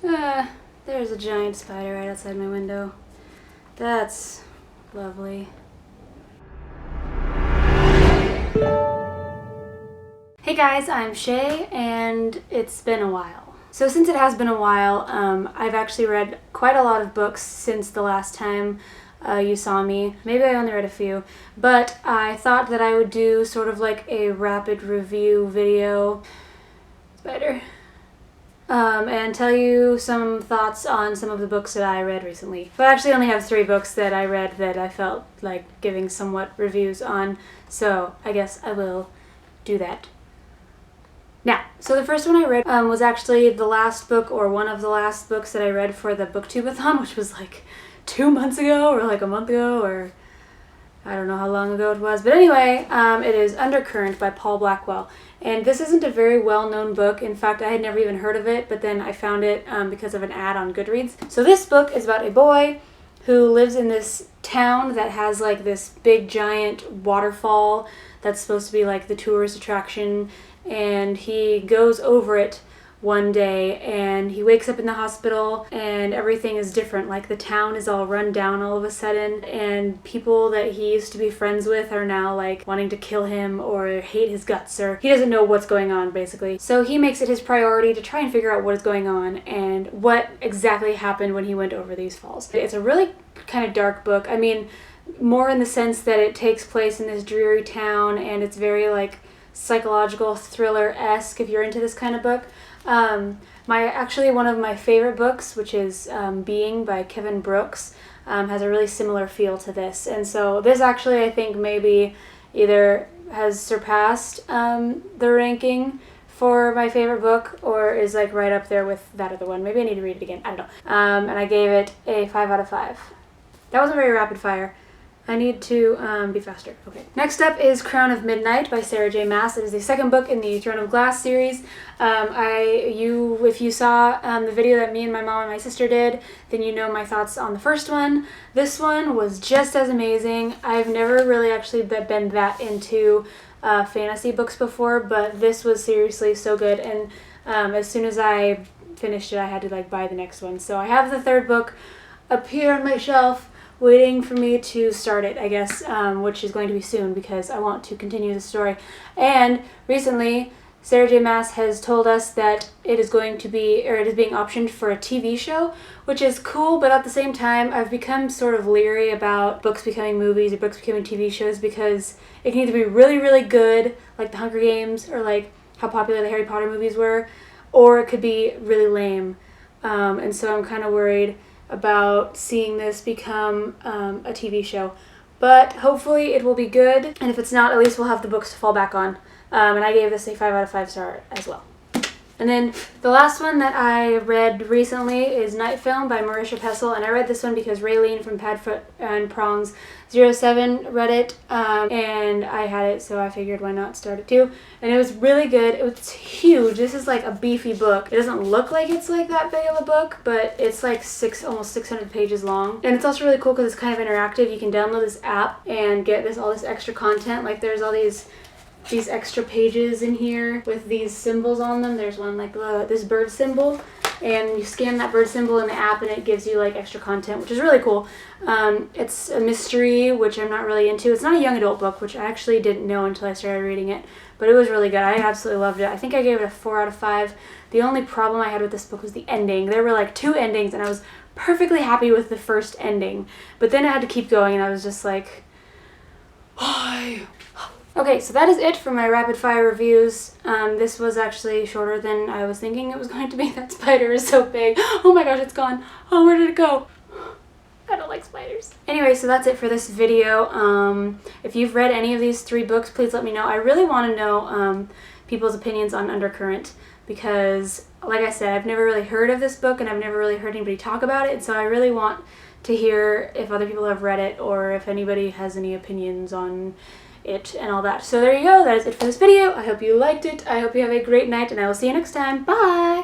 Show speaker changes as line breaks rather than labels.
There's a giant spider right outside my window. That's lovely. Hey guys, I'm Shay, and it's been a while. So since it has been a while, I've actually read quite a lot of books since the last time you saw me. Maybe I only read a few, but I thought that I would do sort of like a rapid review video. Spider. And tell you some thoughts on some of the books that I read recently. But I actually only have 3 books that I read that I felt like giving somewhat reviews on, so I guess I will do that. Now, so the first one I read was actually the last book, or one of the last books that I read for the Booktubeathon, which was like 2 months ago, or like a month ago, or I don't know how long ago it was. But anyway, it is Undercurrent by Paul Blackwell. And this isn't a very well-known book. In fact, I had never even heard of it, but then I found it because of an ad on Goodreads. So this book is about a boy who lives in this town that has like this big giant waterfall that's supposed to be like the tourist attraction, and he goes over it one day and he wakes up in the hospital and everything is different. Like the town is all run down all of a sudden, and people that he used to be friends with are now like wanting to kill him or hate his guts, or he doesn't know what's going on basically. So he makes it his priority to try and figure out what is going on and what exactly happened when he went over these falls. It's a really kind of dark book. I mean, more in the sense that it takes place in this dreary town and it's very like psychological thriller-esque if you're into this kind of book. Actually one of my favorite books, which is Being by Kevin Brooks, has a really similar feel to this. And so this actually I think maybe either has surpassed the ranking for my favorite book, or is like right up there with that other one. Maybe I need to read it again. I don't know. And I gave it a 5 out of 5. That wasn't very rapid fire. I need to be faster. Okay. Next up is Crown of Midnight by Sarah J. Maas. It is the second book in the Throne of Glass series. If you saw the video that me and my mom and my sister did, then you know my thoughts on the first one. This one was just as amazing. I've never really actually been that into fantasy books before, but this was seriously so good. And as soon as I finished it, I had to like buy the next one. So I have the third book up here on my shelf, waiting for me to start it, I guess, which is going to be soon because I want to continue the story. And recently, Sarah J. Maas has told us that it is going to be, or it is being optioned for a TV show, which is cool, but at the same time, I've become sort of leery about books becoming movies or books becoming TV shows because it can either be really, really good, like The Hunger Games, or like how popular the Harry Potter movies were, or it could be really lame. And so I'm kind of worried about seeing this become a TV show. But hopefully it will be good, and if it's not, at least we'll have the books to fall back on. And I gave this a 5 out of 5 star as well. And then the last one that I read recently is Night Film by Marisha Pessl, and I read this one because Raylene from Padfoot and Prongs 07 read it, and I had it, so I figured why not start it too. And it was really good. It was huge. This is like a beefy book. It doesn't look like it's like that big of a book, but it's like almost 600 pages long. And it's also really cool because it's kind of interactive. You can download this app and get all this extra content. Like there's all these extra pages in here with these symbols on them. There's one like this bird symbol, and you scan that bird symbol in the app and it gives you like extra content, which is really cool. It's a mystery, which I'm not really into. It's not a young adult book, which I actually didn't know until I started reading it, but it was really good. I absolutely loved it. I think I gave it a 4 out of 5. The only problem I had with this book was the ending. There were like 2 endings and I was perfectly happy with the first ending, but then it had to keep going and I was just like, why? Okay, so that is it for my rapid fire reviews. This was actually shorter than I was thinking it was going to be. That spider is so big. Oh my gosh, it's gone. Oh, where did it go? I don't like spiders. Anyway, so that's it for this video. If you've read any of these 3 books, please let me know. I really want to know people's opinions on Undercurrent because, like I said, I've never really heard of this book and I've never really heard anybody talk about it, so I really want to hear if other people have read it or if anybody has any opinions on it and all that. So there you go. That is it for this video. I hope you liked it. I hope you have a great night, and I will see you next time. Bye!